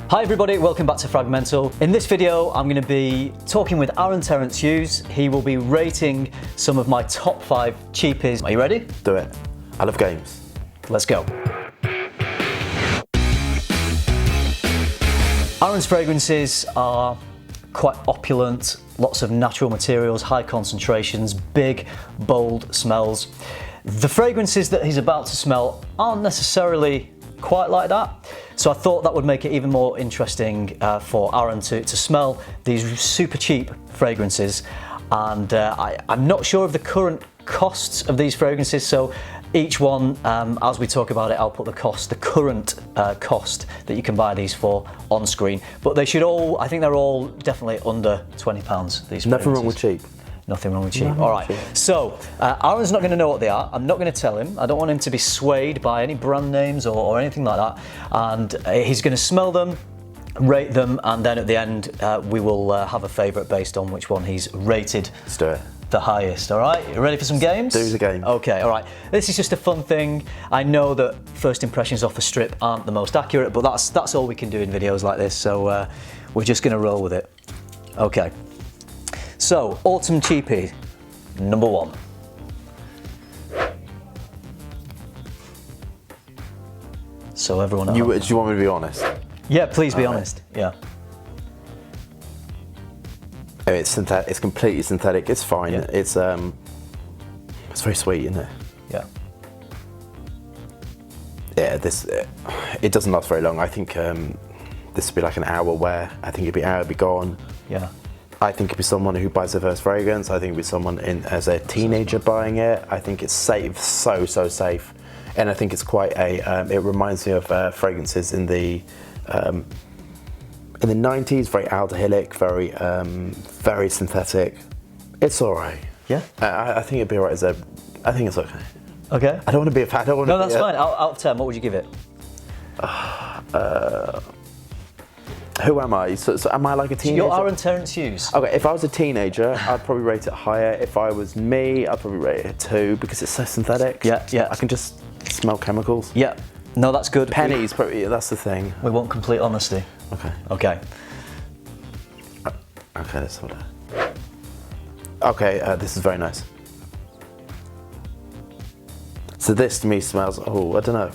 Hi everybody, welcome back to FRAG-MENTAL. In this video, I'm going to be talking with Aaron Terence Hughes. He will be rating some of my top 5 cheapies. Are you ready? Do it. I love games. Let's go. Aaron's fragrances are quite opulent, lots of natural materials, high concentrations, big, bold smells. The fragrances that he's about to smell aren't necessarily quite like that. So I thought that would make it even more interesting for Aaron to smell these super cheap fragrances. And I'm not sure of the current costs of these fragrances, so each one, as we talk about it, I'll put the current cost that you can buy these for on screen. But they should all, I think they're all definitely under £20, these fragrances. Nothing wrong with cheap. Nothing wrong with cheap. All right, so Aaron's not going to know what they are. I'm not going to tell him. I don't want him to be swayed by any brand names or anything like that. And he's going to smell them, rate them, and then at the end we will have a favourite based on which one he's rated. Let's do it. The highest. All right, you ready for some games? Do the game. Okay, all right. This is just a fun thing. I know that first impressions off the strip aren't the most accurate, but that's all we can do in videos like this. So we're just going to roll with it. Okay. So, Autumn Cheapy, number 1. So everyone at home. Do you want me to be honest? Yeah, please be honest. Yeah. Oh, it's synthetic. It's completely synthetic. It's fine. Yeah. It's very sweet, isn't it? Yeah. Yeah. It doesn't last very long. I think this would be like an hour wear. I think it'd be an hour, it'd be gone. Yeah. I think it'd be someone who buys their first fragrance. I think it'd be someone as a teenager buying it. I think it's safe, so safe, and I think it's quite a. It reminds me of fragrances in the 90s, very aldehydic, very synthetic. It's all right. Yeah. I think it'd be all right I think it's okay. Okay. I don't want to be a fan. No, that's fine. Out of 10, what would you give it? Who am I? So am I like a teenager? You're Aaron Terence Hughes. Okay, if I was a teenager, I'd probably rate it higher. If I was me, I'd probably rate it 2 because it's so synthetic. Yeah, yeah. I can just smell chemicals. Yeah. No, that's good. Pennies, probably, that's the thing. We want complete honesty. Okay. Okay. Okay, let's hold it. Okay, this is very nice. So this to me smells, oh, I don't know.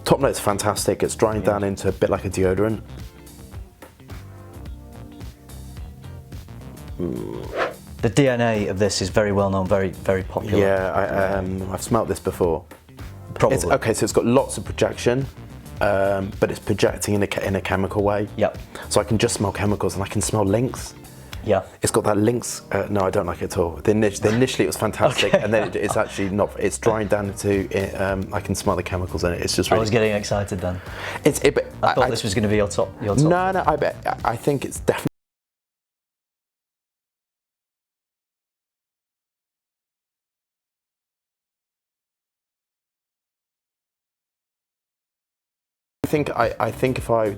Top note's fantastic. It's drying down into a bit like a deodorant. The DNA of this is very well known, very popular. Yeah, I've smelled this before. Probably. Okay, so it's got lots of projection, but it's projecting in a chemical way. Yep. So I can just smell chemicals and I can smell lynx. Yeah. It's got that lynx. No, I don't like it at all. Initially it was fantastic, Okay. and then it's actually not. It's drying down into. I can smell the chemicals in it. It's just. Really, I was getting excited then. I thought this was going to be your top. No, I think it's definitely. I think if I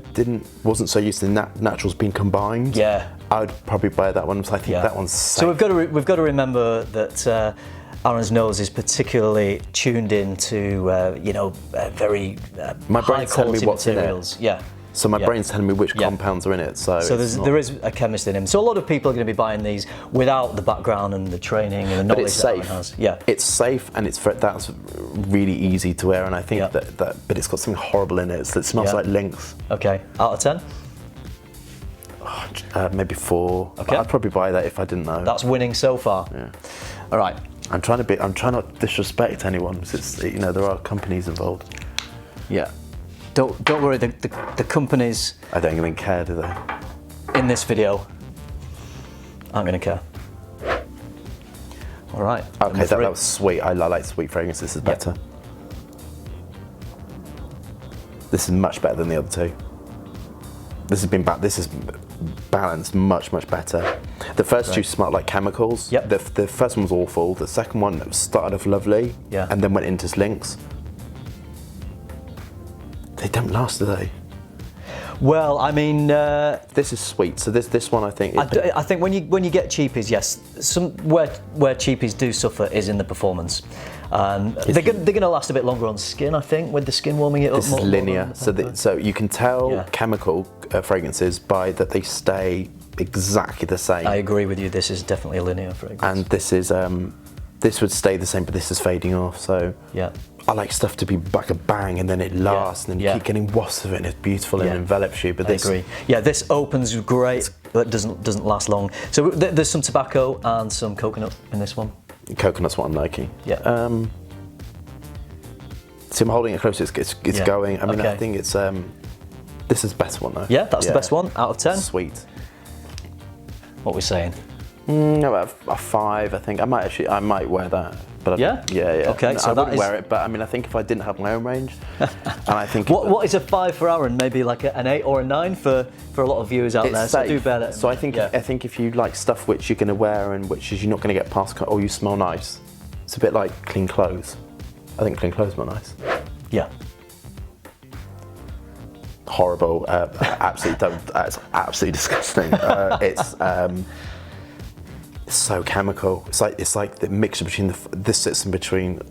wasn't so used to naturals being combined, yeah, I would probably buy that one. So I think that one's safe. So we've got to remember that Aaron's nose is particularly tuned into very my high brain's telling me quality what's materials. In it. Yeah. So my brain's telling me which compounds are in it. So there is a chemist in him. So a lot of people are going to be buying these without the background and the training and the knowledge that Aaron has. Yeah. It's safe and that's really easy to wear, and I think that but it's got something horrible in it. So it smells like lynx. Okay. Out of 10? Oh, maybe 4. Okay. I'd probably buy that if I didn't know. That's winning so far. Yeah. All right. I'm trying not to disrespect anyone because there are companies involved. Yeah. Don't worry, the companies... I don't even care, do they? In this video, aren't going to care. All right. Okay, that was sweet. I like sweet fragrances. This is better. This is much better than the other 2. This is balanced much better. The first 2 smelled like chemicals. Yep. The first one was awful. The second one started off lovely. Yeah. And then went into lynx. They don't last, do they? Well, I mean, this is sweet. So this one, I think. I think when you get cheapies, yes, where cheapies do suffer is in the performance. They're going to last a bit longer on skin, I think, with the skin warming it up. This is linear, so you can tell chemical fragrances by that they stay exactly the same. I agree with you. This is definitely a linear fragrance. And this is this would stay the same, but this is fading off. So yeah, I like stuff to be like a bang, and then it lasts, and then you keep getting wafts of it, and it's beautiful and envelops you. But I agree. Yeah, this opens great, but doesn't last long. So there's some tobacco and some coconut in this one. Coconut's what I'm liking. Yeah. See, I'm holding it close. It's going. I mean, I think it's this is the best one though. Yeah, that's the best one out of 10. Sweet. What we're saying? About a 5, I think. I might wear that. But yeah. Okay, so I wouldn't wear it, but I mean, I think if I didn't have my own range, and I think what is a 5 for Aaron? Maybe like an 8 or a 9 for a lot of viewers out there. So do bear that. So I think if you like stuff which you're going to wear and which is you're not going to get past, or you smell nice, it's a bit like clean clothes. I think clean clothes smell nice. Yeah. Horrible. That's absolutely disgusting. It's so chemical. It's like the mixture between this sits in between.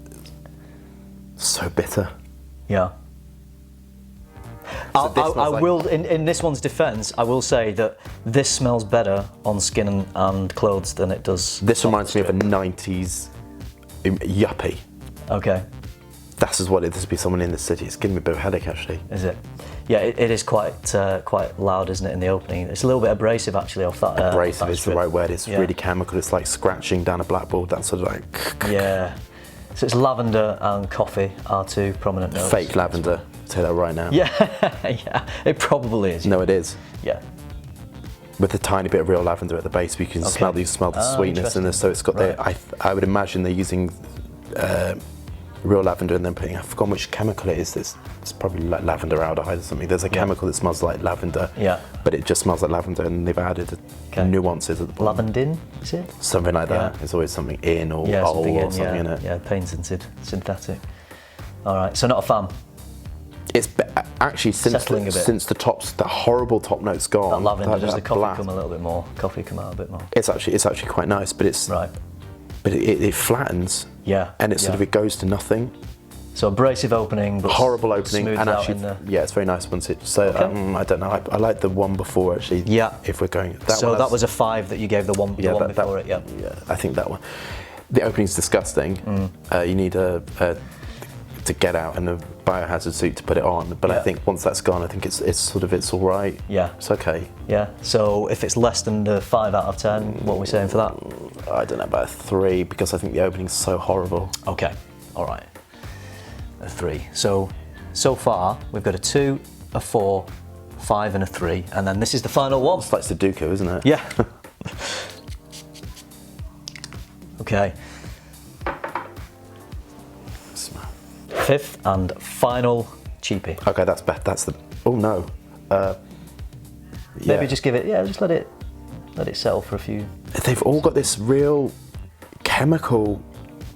So bitter. Yeah. I will, in this one's defence, I will say that this smells better on skin and clothes than it does. This reminds me of a 90s yuppie. Okay. That's as what it is to be someone in the city. It's giving me a bit of a headache, actually. Is it? Yeah, it is quite loud, isn't it, in the opening? It's a little bit abrasive, actually, off that. Abrasive is the right word. It's really chemical. It's like scratching down a blackboard. That sort of like. Yeah. So it's lavender and coffee are two prominent notes. Fake lavender. I'll tell you that right now. Yeah, yeah. It probably is. No, it is. Yeah. With a tiny bit of real lavender at the base, but you can smell the sweetness in this. So it's got I would imagine they're using real lavender and then putting, I've forgotten which chemical it is. It's probably like lavender aldehyde or something. There's a chemical that smells like lavender, but it just smells like lavender, and they've added nuances at the bottom. Lavandin, is it? Something like that. There's always something in or something in it. Yeah, paint tinted, synthetic. All right, so not a fan. It's actually since the tops, the horrible top note's gone. That lavender, does the coffee come a little bit more? Coffee come out a bit more. It's actually quite nice, but it's but it flattens. Yeah. And it goes to nothing. So abrasive opening, but horrible opening, and actually, yeah, it's very nice once it. So I don't know. I like the one before actually. Yeah. If we're going that was a 5 that you gave the one before it. Yeah. Yeah. I think that one. The opening's disgusting. You need to get out and a biohazard suit to put it on. But I think once that's gone, I think it's all right. Yeah. It's okay. Yeah. So if it's less than the 5 out of 10, what are we saying for that? I don't know, about a 3, because I think the opening's so horrible. Okay. All right. A 3. So far we've got a 2, a 4, 5, and a 3, and then this is the final one. It's like Sudoku, isn't it? Yeah. Okay. 5th and final cheapy. Okay, that's bad. That's the. Oh no. Maybe just give it. Yeah, just let it settle for a few. They've all got this real chemical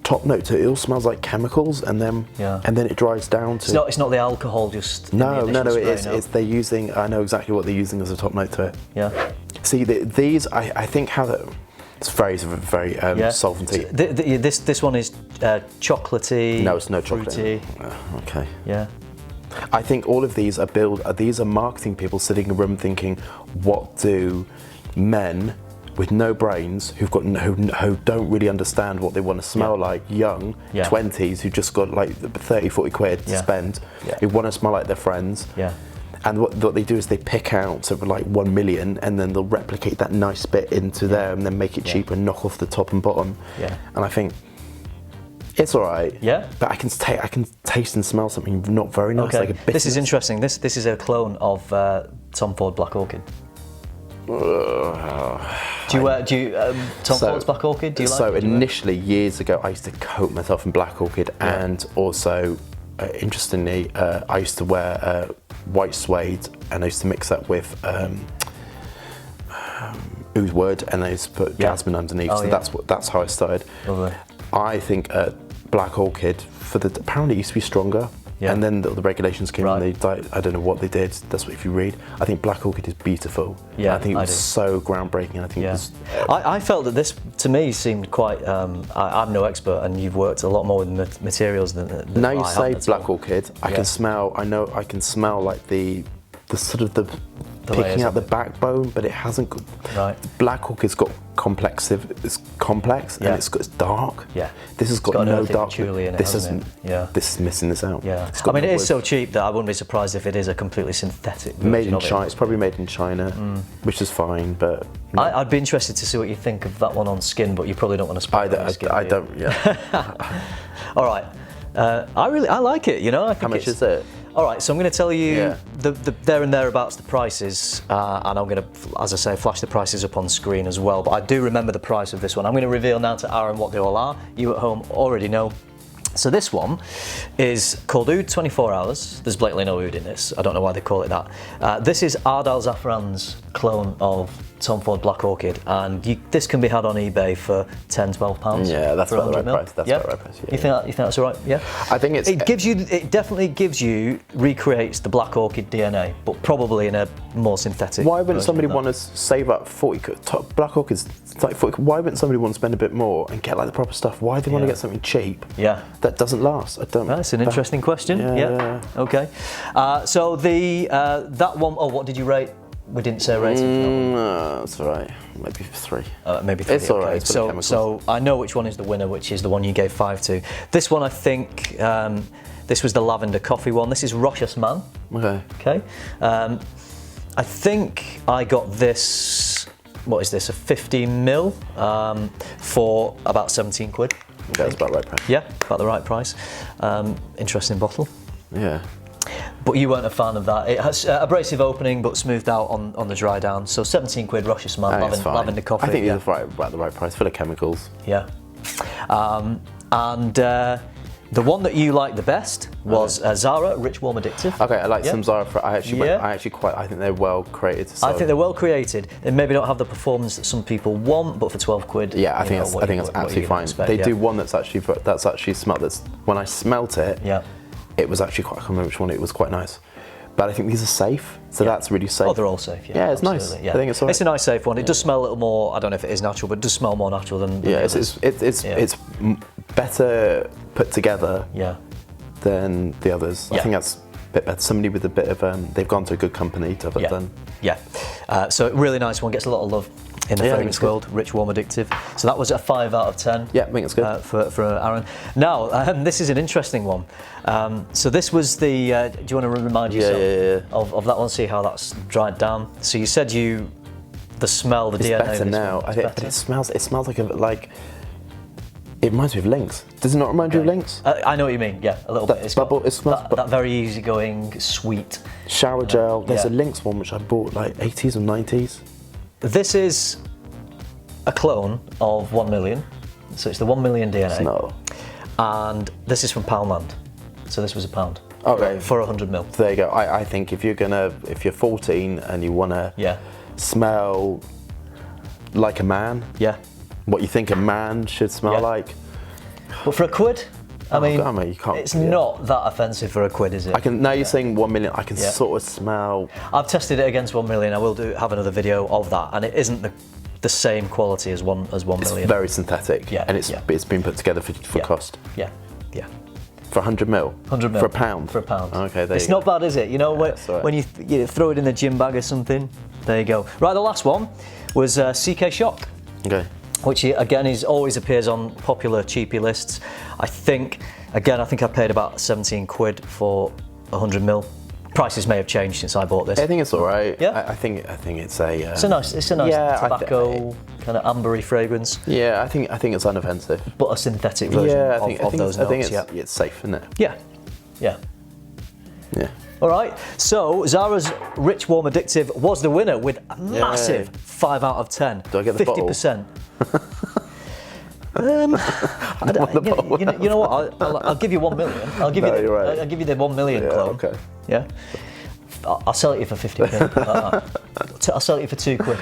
top note to it. It all smells like chemicals, and then it dries down to. It's not the alcohol just. No. It's they're using. I know exactly what they're using as a top note to it. Yeah. See, these I think how that. It's very solventy. This one is chocolatey. No, it's no fruity. Chocolate. Okay. Yeah. I think all of these are marketing people sitting in a room thinking, what do men with no brains who don't really understand what they want to smell like, young 20s who just got like 30, 40 quid to spend, who want to smell like their friends. Yeah. And what they do is they pick out sort of like 1 million, and then they'll replicate that nice bit into there, and then make it cheaper and knock off the top and bottom. Yeah. And I think it's all right. Yeah. But I can taste and smell something not very nice, like a bitterness. This is interesting. This is a clone of Tom Ford Black Orchid. Do you Tom Ford's Black Orchid? Do you like it? So initially, years ago, I used to coat myself in Black Orchid, and also. Interestingly, I used to wear white suede, and I used to mix that with oud wood, and I used to put jasmine underneath. That's how I started. Lovely. I think Black Orchid apparently it used to be stronger. Yeah. And then the regulations came Right. and I don't know what they did. That's what if you read. I think Black Orchid is beautiful. Yeah, I think it I was do. so groundbreaking. I think it Yeah. was. I felt that this, to me, seemed quite. I'm no expert, and you've worked a lot more with materials than Now I you have say at Black all. Orchid, I Yeah. can smell. I know I can smell like the sort of the layers picking out of the it. backbone, but it hasn't got. Right. Black Orchid's got it's complex Yeah. and it's dark. Yeah. This has got, got an no earthy dark. patchouli in it, This hasn't isn't. it? Yeah. This is missing this out. Yeah. It's I got mean, no it is wood. so cheap that I wouldn't be surprised if it is a completely synthetic version Made in of it. China. It's probably made in China, which is fine, but. I'd be interested to see what you think of that one on skin, but you probably don't want to spend it on skin. I do you? don't. Yeah. All right. I like it. You know, I think How much it's- is it? All right, so I'm going to tell you Yeah. the there and thereabouts the prices, and I'm going to, as I say, flash the prices up on screen as well. But I do remember the price of this one. I'm going to reveal now to Aaron what they all are. You at home already know. So this one is called Oud 24 Hours. There's blatantly no oud in this. I don't know why they call it that. This is Ardal Zafran's clone of Tom Ford Black Orchid, and this can be had on eBay for £10–12. Yeah, that's for about the 100 right ml. price. That's Yeah? about the right price. Yeah, You think that's all right? Yeah. I think it's. It definitely recreates the Black Orchid DNA, but probably in a more synthetic. Why wouldn't version somebody of that. want to save up 40? Black Orchid's like 40. Why wouldn't somebody want to spend a bit more and get like the proper stuff? Why do they want to Yeah. get something cheap? Yeah. That doesn't last. I don't. That's an interesting question. Yeah. Okay. So that one, oh, what did you rate? We didn't say rating. No, that's all right. Maybe 3. Maybe 3. It's all right, okay. it's full of So chemicals. I know which one is the winner, which is the one you gave 5 to. This one, I think, this was the lavender coffee one. This is Rochas Man. Okay. Okay. I think I got this. What is this? A 50ml for about 17 quid. Okay, that's about the right price. Yeah, about the right price. Interesting bottle. Yeah. But you weren't a fan of that. It has abrasive opening, but smoothed out on the dry down. So 17 quid, Rochas Man, I think it's fine. lavender coffee. I think yeah. these are about the right price. Full of chemicals. Yeah. The one that you liked the best was Zara Rich Warm Addictive. Okay, I like Yeah. some Zara. I think they're well created. So. I think they're well created. They maybe don't have the performance that some people want, but for 12 quid. Yeah, I you think know, it's what I think you- it's what absolutely you're gonna fine. expect, They yeah. do one that's actually smelled. That's when I smelt it. Yeah. It was actually quite. I can't remember which one. It was quite nice. But I think these are safe, so that's really safe. Oh, they're all safe. Yeah, Yeah, it's nice. absolutely, yeah. I think it's all right. It's a nice, safe one. It does smell a little more. I don't know if it is natural, but it does smell more natural than. Yeah, the it's others. it's better put together Yeah. than the others. Yeah. I think that's a bit better. Somebody with a bit of they've gone to a good company to have it Yeah. done. Yeah. So really nice one. Gets a lot of love in the Yeah, I think fragrance it's good. world. Rich, warm, addictive. So that was a 5 out of 10. Yeah, I think it's good. For Aaron. Now, this is an interesting one. So this was the. Do you want to remind yourself Yeah. Of that one? See how that's dried down. So you said the smell, the It's DNA. better of this now. one I is think, better. but it smells like. It reminds me of Lynx. Does it not remind you of Lynx? I know what you mean. Yeah, a little That bit. It's bubble- got it smells that very easygoing, sweet. Shower gel. There's yeah. a Lynx one which I bought like 80s or 90s. This is a clone of 1 million. So it's the 1 million DNA. No. And this is from Poundland. So this was a pound. Okay. For 100ml. There you go. I think if you're 14 and you wanna Yeah. smell like a man, Yeah. what you think a man should smell Yeah. like. But for a quid, I mean, you can't. it's yeah. not that offensive for a quid, is it? I can now. You're saying 1 million. I can Yeah. sort of smell. I've tested it against 1 million. I will have another video of that, and it isn't the same quality as 1 It's million. very synthetic. Yeah, And it's yeah. been put together for Yeah. cost. Yeah. Yeah. For 100ml. 100ml. For a pound. For a pound. Okay, there It's you go. not bad, is it? You know, that's all right. when you throw it in the gym bag or something, there you go. Right, the last one was CK Shock, Okay. which again always appears on popular cheapy lists. I think I paid about 17 quid for 100ml. Prices may have changed since I bought this. I think it's all right. Yeah. I think it's a. It's a nice yeah, tobacco kind of ambery fragrance, Yeah, I think it's unoffensive. but a synthetic version Yeah, of those notes. it's safe, isn't it? Yeah, yeah. Yeah. All right, so Zara's Rich Warm Addictive was the winner with a massive 5 out of 10. Do I get the bottle? 50%. You know what? I'll give you 1 million. I'll give No, you're right. I'll give you the 1 million Yeah, clone. okay. Yeah. I'll sell it you for 50 quid. I'll sell it you for 2 quid.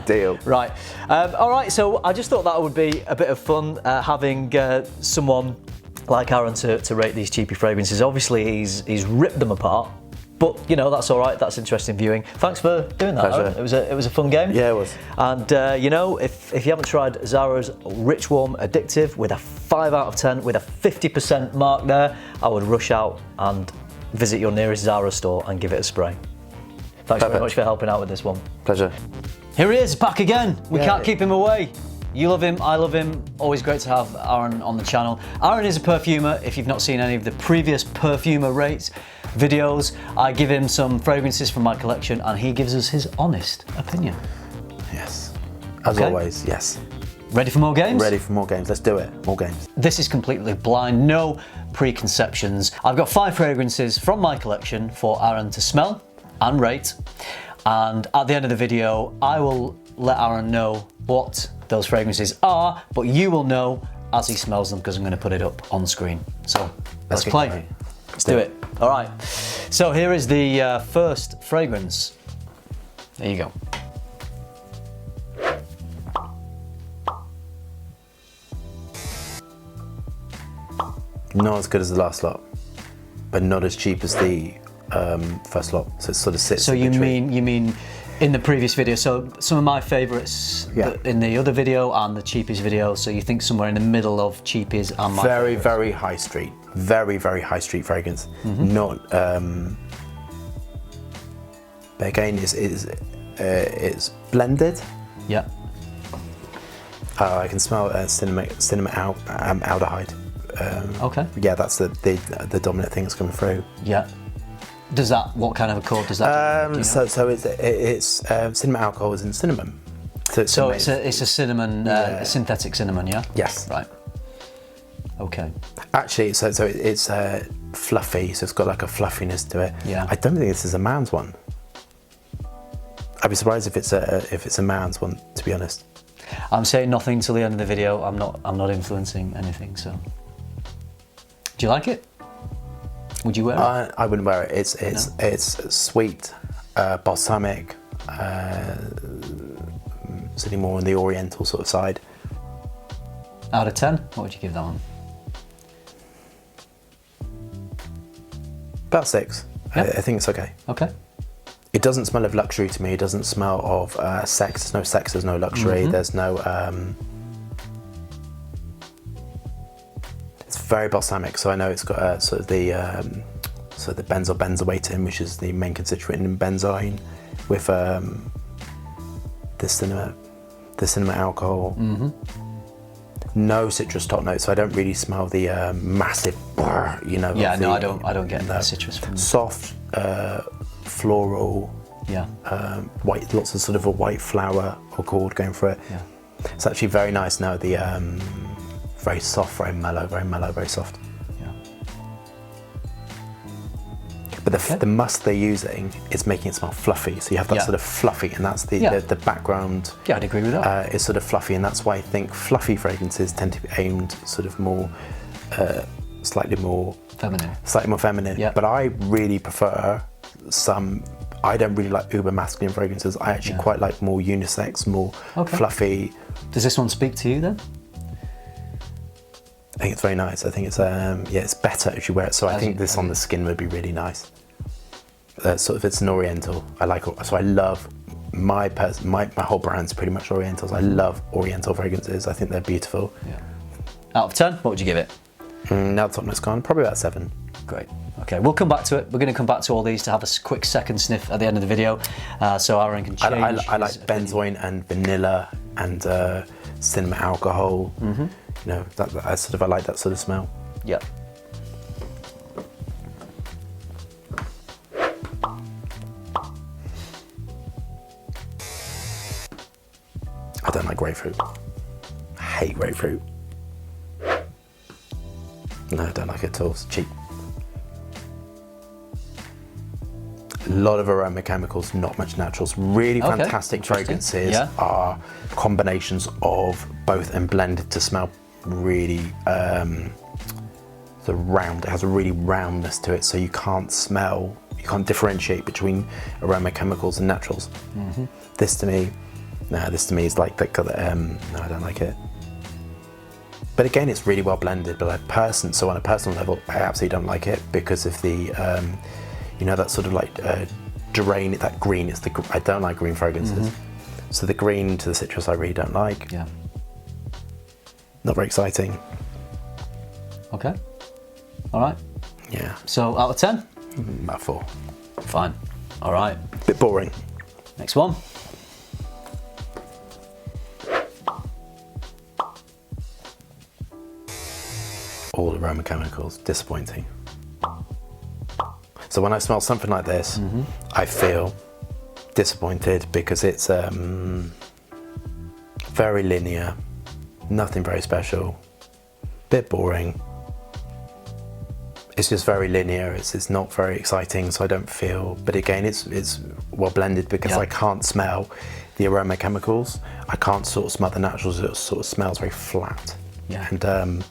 Deal. Right. All right. So I just thought that would be a bit of fun having someone like Aaron to rate these cheapy fragrances. Obviously, he's ripped them apart, but you know, that's all right. That's interesting viewing. Thanks for doing that, Aaron. It was a fun game. Yeah, it was. And you know, if you haven't tried Zara's Rich Warm Addictive with a 5 out of 10 with a 50% mark there, I would rush out and visit your nearest Zara store and give it a spray. Thanks very much for helping out with this one. Pleasure. Here he is, back again. We can't keep him away. You love him, I love him. Always great to have Aaron on the channel. Aaron is a perfumer. If you've not seen any of the previous Perfumer rates videos, I give him some fragrances from my collection and he gives us his honest opinion. Yes. As always, yes. Ready for more games? Ready for more games. Let's do it. More games. This is completely blind, no preconceptions. I've got 5 fragrances from my collection for Aaron to smell and rate. And at the end of the video, I will let Aaron know what those fragrances are, but you will know as he smells them because I'm going to put it up on screen. So let's play. Let's do it. All right. So here is the first fragrance. There you go. Not as good as the last lot, but not as cheap as the first lot. So it sort of sits. So you mean in the previous video? So some of my favourites in the other video and the cheapies video. So you think somewhere in the middle of cheapies and my very high street, very high street fragrance. Not. But again, it's blended. Yeah. I can smell cinnamon aldehyde. Okay. Yeah, that's the dominant thing that's coming through. Yeah. Does that, what kind of a chord does that do? So it's cinnamon alcohol is in cinnamon. So it's a cinnamon, synthetic cinnamon, yeah? Yes. Right. Okay. Actually, so it's fluffy, so it's got like a fluffiness to it. Yeah. I don't think this is a man's one. I'd be surprised if it's a man's one, to be honest. I'm saying nothing till the end of the video. I'm not influencing anything, so. Do you like it? Would you wear it? I wouldn't wear it. It's sweet, balsamic, sitting more on the oriental sort of side. Out of 10, what would you give that one? About 6. Yeah. I think it's okay. Okay. It doesn't smell of luxury to me. It doesn't smell of sex. There's no sex. There's no luxury. There's no. It's very balsamic, so I know it's got sort of the benzyl benzoatin, which is the main constituent in benzoin, with the cinnamon alcohol. No citrus top notes, so I don't really smell the massive, you know. Yeah, no, I don't get the citrus from them. Soft, floral. Yeah. White, lots of sort of a white flower or chord going for it. Yeah. It's actually very nice now. The very soft, very mellow, very soft. Yeah. But the musk they're using is making it smell fluffy. So you have that sort of fluffy, and that's the background. Yeah, I'd agree with that. Is sort of fluffy, and that's why I think fluffy fragrances tend to be aimed sort of more, slightly more feminine. Yeah. But I really prefer some. I don't really like uber masculine fragrances. I actually quite like more unisex, more fluffy. Does this one speak to you then? I think it's very nice. I think it's it's better if you wear it. So I think this on the skin would be really nice. Sort of, it's an oriental. I like, so I love my whole brand's pretty much orientals. I love oriental fragrances. I think they're beautiful. Yeah. Out of 10, what would you give it? Now the top note's gone, probably about 7. Great. Okay, we'll come back to it. We're going to come back to all these to have a quick second sniff at the end of the video, so Aaron can change. I like benzoin and vanilla and cinnamon alcohol. You know, I like that sort of smell. Yeah. I don't like grapefruit. I hate grapefruit. No, I don't like it at all. It's cheap. A lot of aroma chemicals, not much naturals. Really fantastic fragrances are combinations of both and blended to smell really the round. It has a really roundness to it, so you can't differentiate between aroma chemicals and naturals. This to me is like no, I don't like it. But again, it's really well blended. But so on a personal level, I absolutely don't like it because of the, you know, that sort of like drain, that green. I don't like green fragrances. So the green to the citrus, I really don't like. Yeah. Not very exciting. Okay. All right. Yeah. So out of 10? About 4. Fine. All right. Bit boring. Next one. All aroma chemicals, disappointing. So when I smell something like this, I feel disappointed because it's very linear, nothing very special, bit boring. It's just very linear. It's not very exciting, so I don't feel. But again, it's well blended because I can't smell the aroma chemicals. I can't sort of smell the naturals. It sort of smells very flat. Yeah. And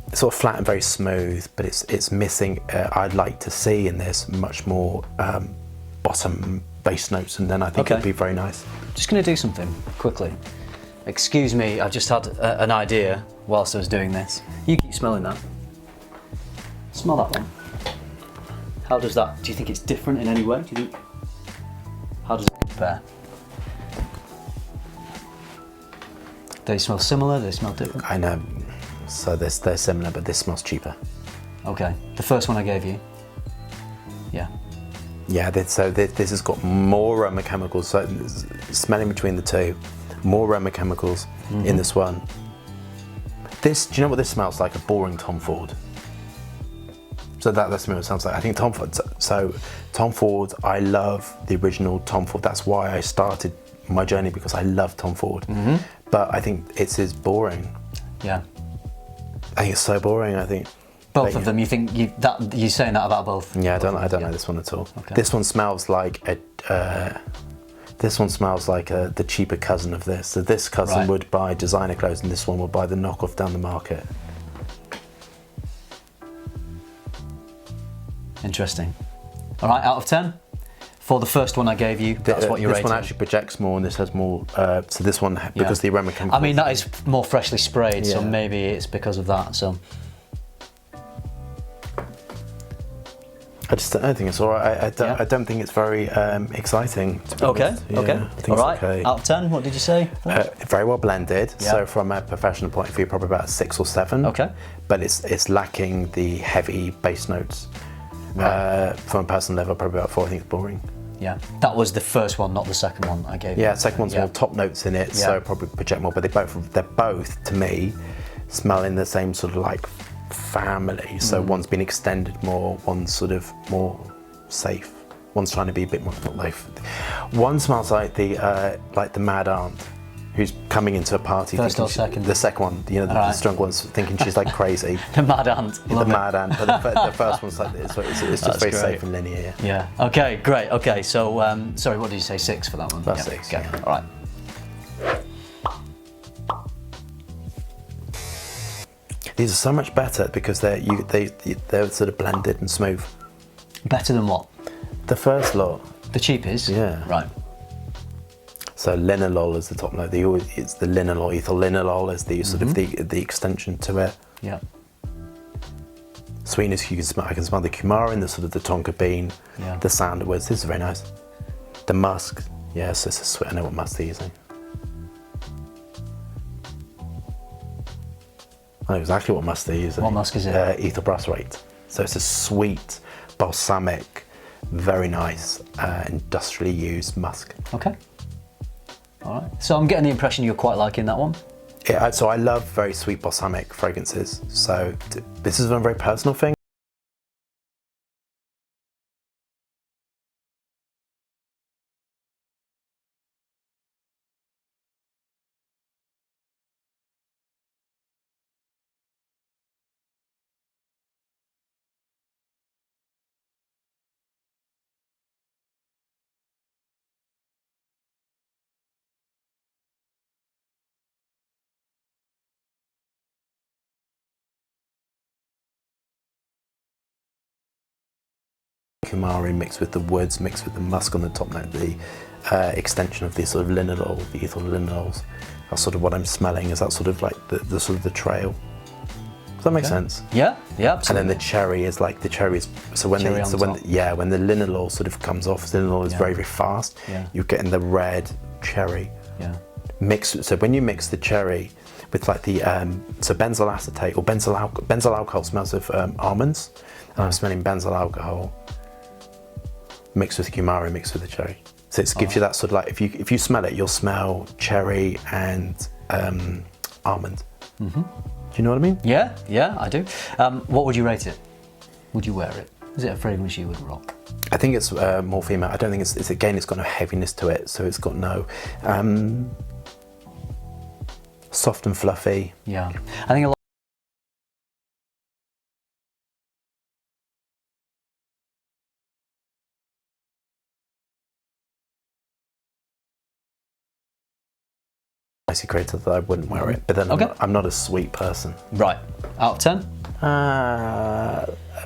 it's sort of flat and very smooth. But it's missing. I'd like to see in this much more bottom base notes, and then I think it'd be very nice. Just going to do something quickly. Excuse me, I've just had an idea whilst I was doing this. You keep smelling that. Smell that one. How does that, do you think it's different in any way? Do you think, how does it compare? Do they smell similar? Do they smell different? I know. So they're similar, but this smells cheaper. Okay. The first one I gave you? Yeah. Yeah, this has got more aroma chemicals, so smelling between the two, more aroma chemicals in this one. Do you know what this smells like? A boring Tom Ford. So that's what it sounds like. I think Tom Ford, I love the original Tom Ford. That's why I started my journey, because I love Tom Ford. But I think it's boring. Yeah. I think it's so boring, I think. Both of them, you think you're saying that about both? Yeah, I don't know this one at all. Okay. This one smells like the cheaper cousin of this. So this cousin would buy designer clothes, and this one would buy the knockoff down the market. Interesting. All right, out of 10? For the first one I gave you, that's what you're rating. This one actually projects more, and this has more. So this one, because the aroma chemicals. I mean, that is more freshly sprayed, so maybe it's because of that. So. I don't think it's all right. I don't think it's very exciting. To be honest. Okay. I think All it's right. okay. Out of 10, what did you say? Very well blended. So from a professional point of view, probably about a 6 or 7. Okay. But it's lacking the heavy bass notes. From a personal level, probably about 4. I think it's boring. Yeah. That was the first one, not the second one I gave you. Yeah, second one's more top notes in it, so probably project more. But they're both to me smelling the same sort of like family. So one's been extended more, one's sort of more safe, one's trying to be a bit more life. One smells like the mad aunt who's coming into a party. First or second? The second one, you know, the strong one's thinking she's like crazy. The mad aunt. The mad aunt, but the first one's like this, so it's just very safe and linear. Yeah. Okay, great. Okay, so sorry, what did you say? 6 for that one? That's 6. Okay. All right. These are so much better because they're sort of blended and smooth. Better than what? The first lot. The cheapies? Yeah. Right. So linalool is the top note. It's the linalool. Ethyl linalool is the sort of the extension to it. Yeah. Sweetness, you can smell. I can smell the coumarin, the sort of the tonka bean, the sandalwoods. This is very nice. The musk. Yes, this is sweet. I know what musk they're using. I know exactly what musk they're using. What musk is it? Ethyl brassarate. So it's a sweet, balsamic, very nice, industrially used musk. Okay. All right. So I'm getting the impression you're quite liking that one. Yeah. So I love very sweet balsamic fragrances. So this is a very personal thing. Kumari mixed with the woods, mixed with the musk on the top note, the extension of the sort of linalool, the ethyl linalols. That's sort of what I'm smelling. Is that sort of like the sort of the trail? Does that make sense? Yeah, yeah, absolutely. And then the cherry is like the cherries. So when when the linalool sort of comes off, linalool is very fast. Yeah. You're getting the red cherry. Yeah. So when you mix the cherry with like the so benzyl acetate or benzyl alcohol smells of almonds, and I'm smelling benzyl alcohol mixed with Kumari, mixed with the cherry. So it gives you that sort of like, if you smell it, you'll smell cherry and almond. Mm-hmm. Do you know what I mean? Yeah, yeah, I do. What would you rate it? Would you wear it? Is it a fragrance you would rock? I think it's more female. I don't think it's again, it's got no heaviness to it, so it's got no soft and fluffy. Yeah, I think a lot. Nicely created that I wouldn't wear it, but then I'm not a sweet person. Right, out of 10?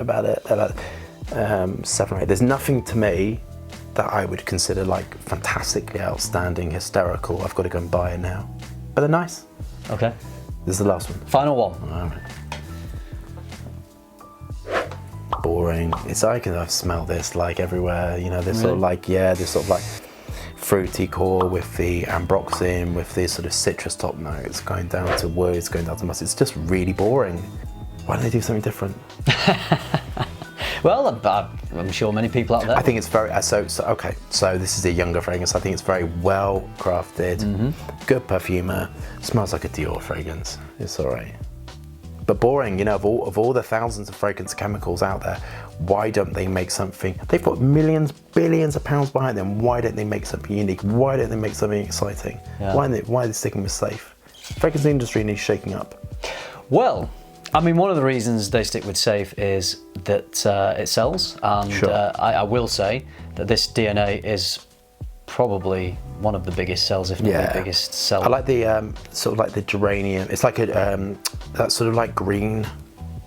About 7 or 8. There's nothing to me that I would consider like fantastically outstanding, hysterical. I've got to go and buy it now, but they're nice. Okay. This is the last one. Final one. All right. Boring. I've smelled this like everywhere. You know, this sort of like this sort of like fruity core with the ambroxan, with the sort of citrus top notes, going down to woods, going down to musk. It's just really boring. Why don't they do something different? Well, I'm sure many people out there. I think it's very so this is a younger fragrance. I think it's very well crafted, good perfumer, smells like a Dior fragrance. It's all right, but boring. You know, of all the thousands of fragrance chemicals out there, why don't they make something? They've got millions, billions of pounds behind them. Why don't they make something unique? Why don't they make something exciting? Yeah. Why are they sticking with safe? The fragrance industry needs shaking up. Well, I mean, one of the reasons they stick with safe is that it sells, and I will say that this DNA is probably one of the biggest sellers, if not the biggest seller. I like the sort of like the geranium. It's like a that sort of like green,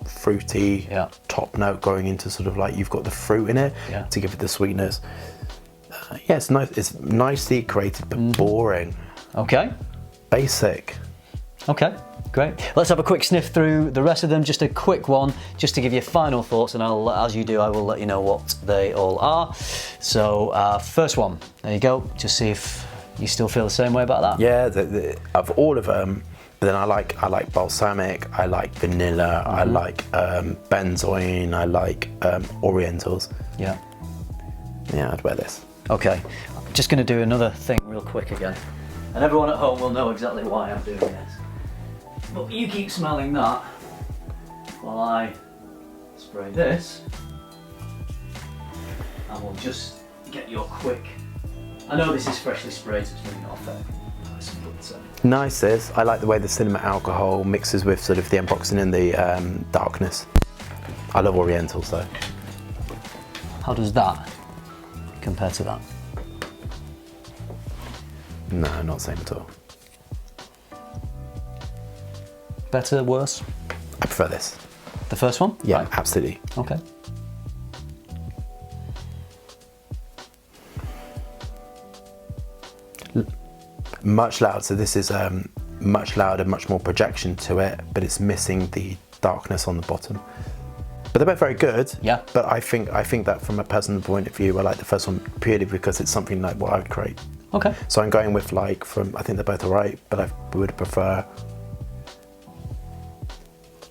fruity top note going into sort of like you've got the fruit in it to give it the sweetness. Yeah, it's nice. It's nicely created, but boring. Okay. Basic. Okay. Great. Let's have a quick sniff through the rest of them, just a quick one, just to give you final thoughts, and as you do, I will let you know what they all are. So, first one, there you go, just see if you still feel the same way about that. Yeah, of all of them, but then I like balsamic, I like vanilla, I like benzoin, I like orientals. Yeah. Yeah, I'd wear this. Okay, I'm just going to do another thing real quick again, and everyone at home will know exactly why I'm doing this. But you keep smelling that while I spray this, and we'll just get your quick. I know this is freshly sprayed, so it's really not nice, but nice is. I like the way the cinnamon alcohol mixes with sort of the ambroxan and the darkness. I love orientals though. How does that compare to that? No, not the same at all. Better, worse? I prefer this. The first one? Yeah, right. Absolutely. Okay. Much louder, so this is much louder, much more projection to it, but it's missing the darkness on the bottom. But they're both very good. Yeah. But I think that from a personal point of view, I like the first one purely because it's something like what I would create. Okay. So I'm going with I think they're both alright, but I would prefer.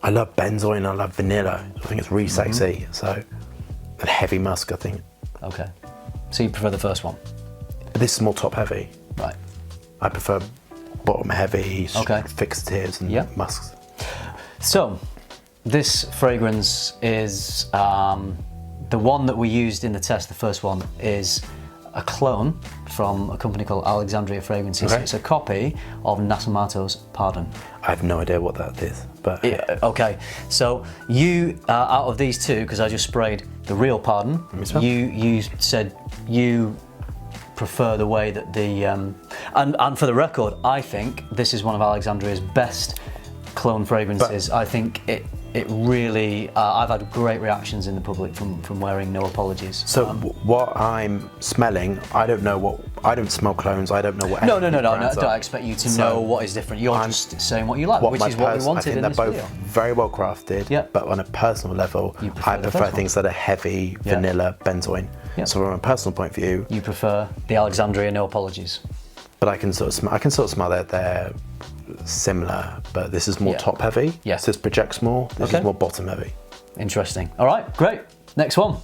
I love benzoin, I love vanilla. I think it's really sexy. So, and heavy musk, I think. Okay. So you prefer the first one? This is more top heavy. Right. I prefer bottom heavy, fixatives and musks. So, this fragrance is the one that we used in the test. The first one is a clone from a company called Alexandria Fragrances. Okay. It's a copy of Nascimato's Pardon. I have no idea what that is, but okay. So you, out of these two, because I just sprayed the real Pardon, you said you prefer the way that the and for the record, I think this is one of Alexandria's best clone fragrances. But I think It really, I've had great reactions in the public from wearing No Apologies. So what I'm smelling, I don't smell clones, I don't know what No, brands I don't are. expect you to know what is different. You're just saying what you like, which is what we wanted in this I think video. they're both very well crafted, Yeah. but on a personal level, You prefer I the prefer first one. things that are heavy, Yeah. vanilla, benzoin. Yeah. So from a personal point of view, You prefer the Alexandria No Apologies. but I can sort of smell that they're similar, but this is more Yeah. top heavy. Yeah. This projects more. This Okay. is more bottom heavy. Interesting. All right, great. Next one.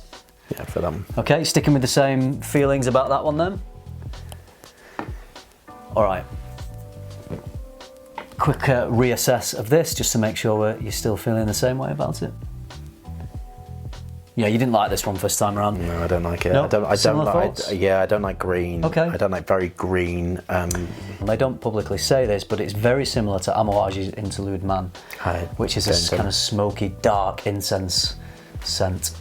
Yeah, for them. Okay, sticking with the same feelings about that one then. All right. Quick reassess of this just to make sure you're still feeling the same way about it. Yeah, you didn't like this one first time around. No, I don't like it. No? I don't Similar like. thoughts? I don't like green. Okay. I don't like very green. They don't publicly say this, but it's very similar to Amouage's Interlude Man, which is a kind of smoky, dark incense scent.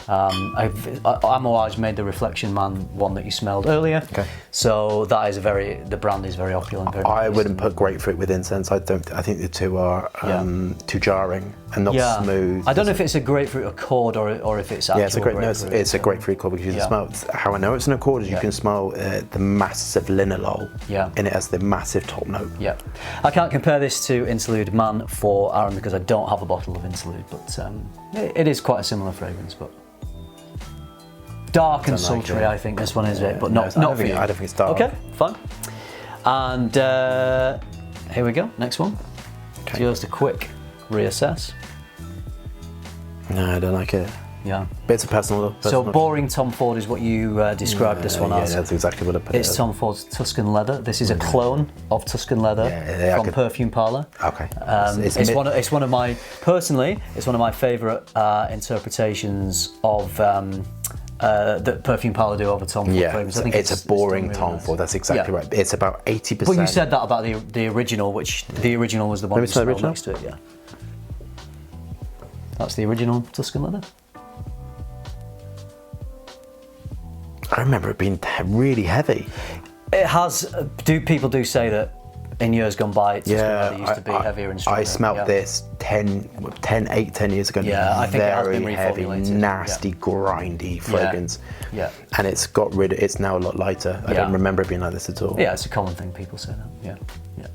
Amouage made the Reflection Man one that you smelled earlier. Okay. So that is the brand is very opulent. Very I nice. wouldn't put grapefruit with incense. I think the two are too jarring and not smooth. I don't know if it's a grapefruit accord or if it's actual grapefruit. It's a grapefruit accord because you can smell. How I know it's an accord is you can smell the massive linalool in it as the massive top note. Yeah, I can't compare this to Interlude Man for Aaron because I don't have a bottle of Interlude, but it is quite a similar fragrance, but dark and sultry. I think this one is it, but not for you. I don't think it's dark. Okay, fine. And here we go. Next one. Okay. Just a quick reassess. No, I don't like it. Yeah. But it's a personal. So boring Tom Ford is what you described this one as. Yeah, that's exactly what I put it It's as. Tom Ford's Tuscan Leather. This is a clone of Tuscan Leather from Perfume Parlor. Okay. It's one of my favourite interpretations of that Perfume Parlor do over Tom Ford fragrance. I think it's a boring really Tom nice. Ford. That's exactly right. It's about 80%. But you said that about the original, which the original was the one you smelled original? next to it. Yeah. That's the original Tuscan Leather. I remember it being really heavy. It has. People do say that in years gone by, Tuscan Leather used to be heavier and stronger. I smelled this 10 years ago. Yeah, I think it has been very heavy, reformulated. nasty, grindy fragrance. Yeah. And it's it's now a lot lighter. I don't remember it being like this at all. Yeah, it's a common thing. People say that. Yeah. Yeah.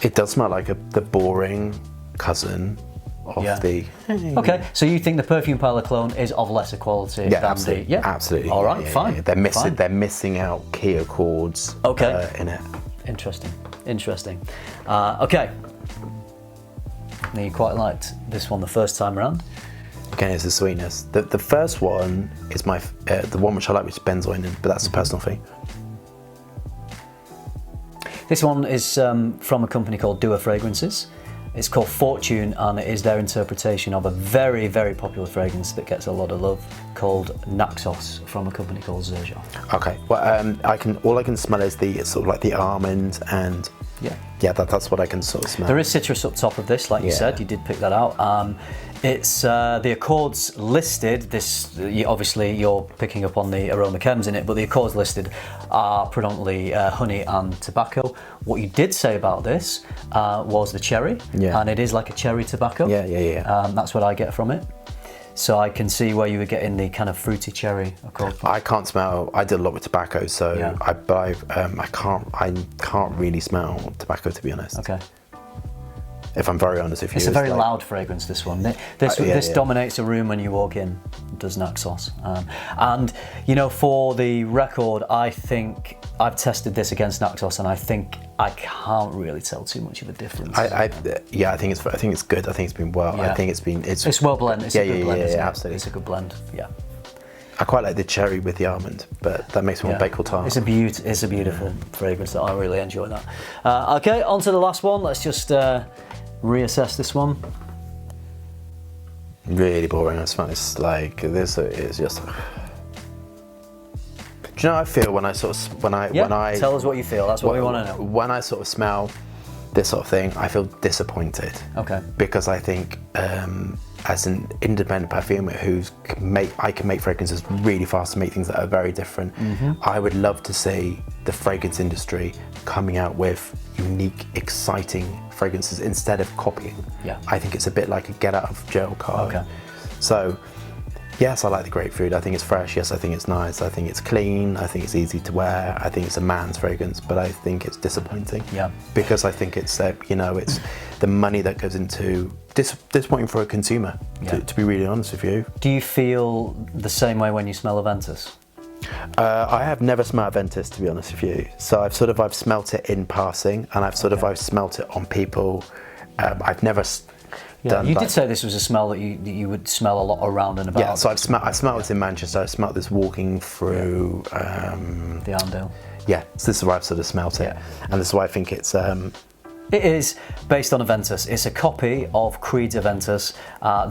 It does smell like the boring cousin of the. Okay, so you think the Perfume Parlor clone is of lesser quality than absolutely. the... Yeah, absolutely. All right, Yeah, fine. yeah. They're missing out key accords. In it. Interesting. Okay. Now you quite liked this one the first time around. Again, it's the sweetness. The first one is the one which I like, which is benzoin, but that's a personal thing. This one is from a company called Dua Fragrances. It's called Fortune, and it is their interpretation of a very, very popular fragrance that gets a lot of love called Naxos from a company called Xerjoff. Okay. Well, all I can smell is the sort of like the almond and that's what I can sort of smell. There is citrus up top of this, like you said. You did pick that out. It's the accords listed. Obviously you're picking up on the aroma chems in it, but the accords listed are predominantly honey and tobacco. What you did say about this was the cherry, and it is like a cherry tobacco. Yeah. That's what I get from it. So I can see where you were getting the kind of fruity cherry accord. I can't smell. I did a lot with tobacco, so I can't really smell tobacco, to be honest. Okay. If I'm very honest with you, It's a very loud fragrance, this one. This dominates a room when you walk in, does Naxos. And, for the record, I think I've tested this against Naxos, and I think I can't really tell too much of a difference. I think it's good. I think it's been well. I think it's well blended. It's a good blend, isn't it? Absolutely. It's a good blend. Yeah. I quite like the cherry with the almond, but that makes me want baked tart. It's a beautiful fragrance. I really enjoy that. Okay, on to the last one. Let's just reassess this one. Really boring. I smell it's like this is just. Do you know how I feel when I tell us what you feel. That's what we want to know. When I sort of smell this sort of thing, I feel disappointed. Okay. Because I think as an independent perfumer I can make fragrances really fast and make things that are very different. I would love to see the fragrance industry coming out with unique, exciting fragrances instead of copying. Yeah. I think it's a bit like a get out of jail card. Okay. So, yes, I like the grapefruit. I think it's fresh. Yes, I think it's nice. I think it's clean. I think it's easy to wear. I think it's a man's fragrance, but I think it's disappointing. Yeah. Because I think it's, it's the money that goes into disappointing for a consumer, to be really honest with you. Do you feel the same way when you smell Aventus? I have never smelled Aventus, to be honest with you. So I've smelt it in passing, and I've smelt it on people. I've never done. You did say this was a smell that you would smell a lot around and about. Yeah, so I smelled it in Manchester. I smelled this walking through the Arndale. Yeah, so this is where I've sort of smelt it, and this is why I think it's. It is based on Aventus. It's a copy of Creed's Aventus.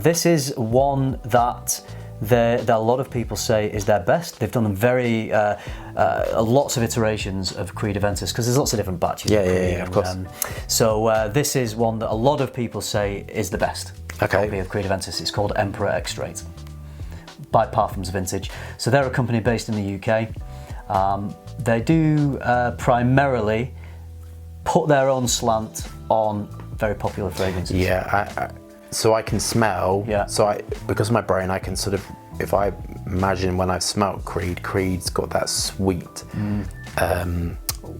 This is one that a lot of people say is their best. They've done very lots of iterations of Creed Aventus because there's lots of different batches. Yeah, of course. So this is one that a lot of people say is the best copy of Creed Aventus. It's called Emperor Extrait by Parfums Vintage. So they're a company based in the UK. They do primarily put their own slant on very popular fragrances. Yeah, so I can smell. Yeah. So because of my brain, I can sort of, if I imagine when I've smelt Creed's got that sweet,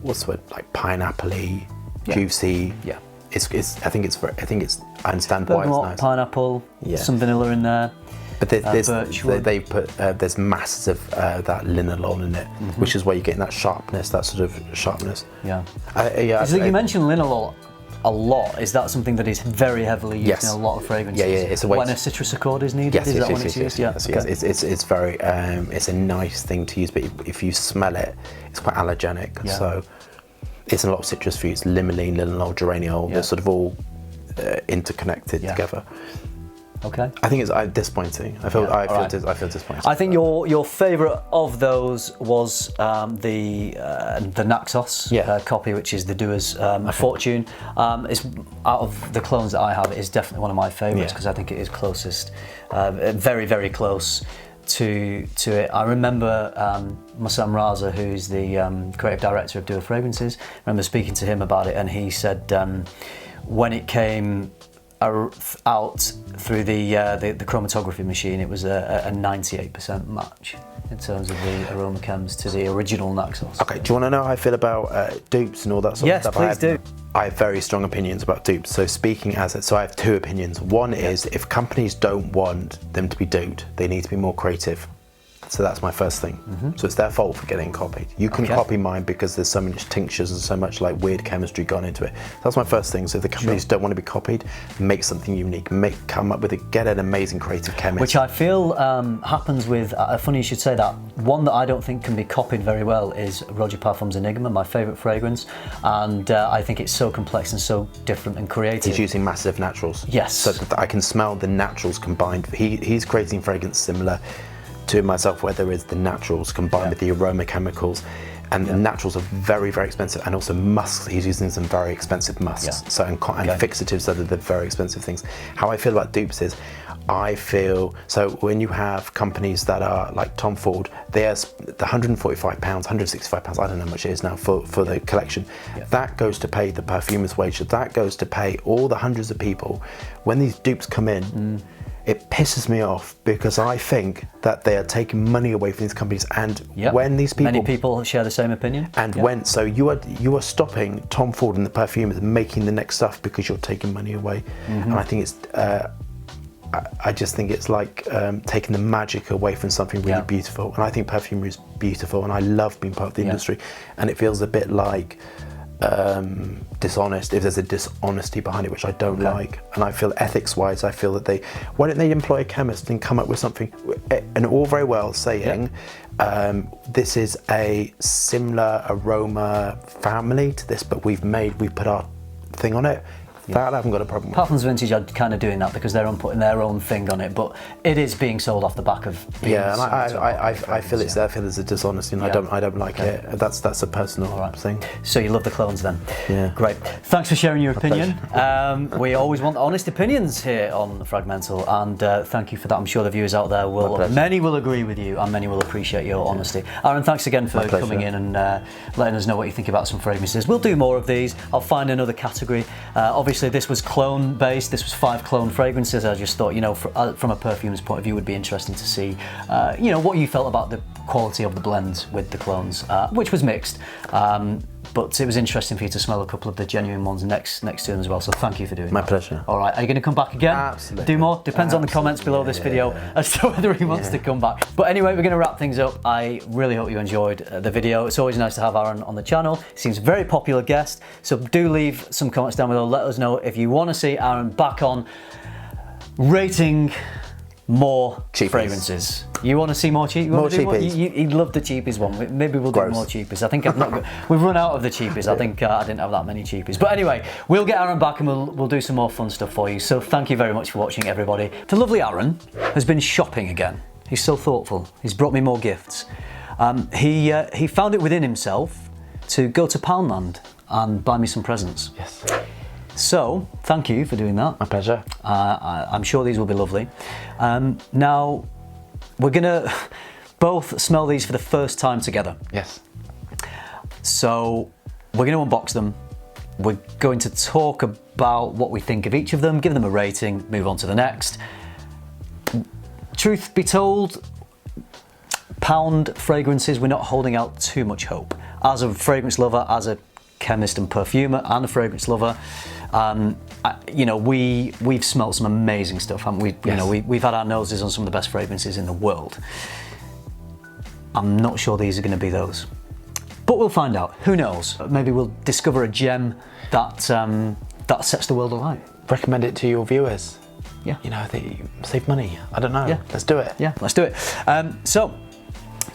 what's the word, like pineapple-y, juicy. Yeah. I think it's. I understand why it's nice. Pineapple. Yeah. Some vanilla in there. But they put there's masses of that linalool in it, which is where you're getting that sharpness, that sort of sharpness. Yeah. You mentioned linalool a lot. Is that something that is very heavily used in a lot of fragrances? Yeah. It's a way when a citrus accord is needed. Is that when it's used? Yes. It's very. It's a nice thing to use, but if you smell it, it's quite allergenic. Yeah. So it's a lot of citrus fruits, limonene, linalool, geraniol. They're sort of all interconnected together. Okay. I think it's disappointing. I feel disappointed. I think your favourite of those was the Naxos copy, which is the Doer's Fortune. It's out of the clones that I have, it is definitely one of my favourites because I think it is closest, very, very close to it. I remember Masam Raza, who's the creative director of Doer Fragrances. I remember speaking to him about it, and he said when it came out through the chromatography machine, it was a 98% match in terms of the aroma chems to the original Naxos. Okay, do you want to know how I feel about dupes and all that sort of stuff? Yes, please do. I have very strong opinions about dupes. So I have two opinions. One is if companies don't want them to be duped, they need to be more creative. So that's my first thing. So it's their fault for getting copied. You can copy mine because there's so much tinctures and so much like weird chemistry gone into it. That's my first thing. So if the companies don't want to be copied, make something unique. Come up with get an amazing creative chemist. Which I feel happens with, funny you should say that, one that I don't think can be copied very well is Roger Parfum's Enigma, my favourite fragrance. And I think it's so complex and so different and creative. He's using massive naturals. Yes. So that I can smell the naturals combined. He's creating fragrance similar to myself, where there is the naturals combined with the aroma chemicals, and the naturals are very, very expensive, and also musks. He's using some very expensive musks, and fixatives that are the very expensive things. How I feel about dupes is, I feel so when you have companies that are like Tom Ford, there's the £145, £165, I don't know how much it is now for the collection. That goes to pay the perfumer's wages. That goes to pay all the hundreds of people. When these dupes come in. It pisses me off because I think that they are taking money away from these companies, and when these people, many people share the same opinion. And so you are stopping Tom Ford and the perfumers making the next stuff because you're taking money away, and I think it's. I just think it's like taking the magic away from something really beautiful, and I think perfumery is beautiful, and I love being part of the industry, and it feels a bit like. Dishonest, if there's a dishonesty behind it, which I don't like. And I feel ethics-wise, I feel that why don't they employ a chemist and come up with something, and all very well saying, this is a similar aroma family to this, but we've put our thing on it. That I haven't got a problem with. Poundland's Vintage are kind of doing that because they're putting their own thing on it, but it is being sold off the back of. Yeah, and I feel it's there. I feel there's a dishonesty, and I don't like it. That's a personal thing. So you love the clones then? Yeah. Great. Thanks for sharing your opinion. We always want honest opinions here on FRAG-MENTAL, and thank you for that. I'm sure the viewers out there many will agree with you, and many will appreciate your honesty. Aaron, thanks again for coming in and letting us know what you think about some fragrances. We'll do more of these. I'll find another category. Obviously, this was clone based. This was 5 clone fragrances. I just thought, from a perfumer's point of view, it would be interesting to see, what you felt about the quality of the blend with the clones, which was mixed. But it was interesting for you to smell a couple of the genuine ones next to them as well. So thank you for doing that. My pleasure. All right, are you going to come back again? Absolutely. Do more? Depends on the comments below this video as to whether he wants to come back. But anyway, we're going to wrap things up. I really hope you enjoyed the video. It's always nice to have Aaron on the channel. He seems a very popular guest. So do leave some comments down below. Let us know if you want to see Aaron back on rating more cheapies. Fragrances. You want to see more cheapies? More cheapies. He loved the cheapies one. Maybe we'll do more cheapies. I think we've run out of the cheapies. I think I didn't have that many cheapies. But anyway, we'll get Aaron back and we'll do some more fun stuff for you. So thank you very much for watching, everybody. The lovely Aaron has been shopping again. He's so thoughtful. He's brought me more gifts. He found it within himself to go to Poundland and buy me some presents. Yes. So, thank you for doing that. My pleasure. I'm sure these will be lovely. Now, we're gonna both smell these for the first time together. Yes. So, we're gonna unbox them. We're going to talk about what we think of each of them, give them a rating, move on to the next. Truth be told, Pound fragrances, we're not holding out too much hope. As a fragrance lover, as a chemist and perfumer and a fragrance lover, we've smelt some amazing stuff, haven't we? Yes. We've had our noses on some of the best fragrances in the world. I'm not sure these are going to be those, but we'll find out. Who knows? Maybe we'll discover a gem that sets the world alight. Recommend it to your viewers. Yeah. They save money. I don't know. Yeah. Let's do it. Yeah, let's do it. So,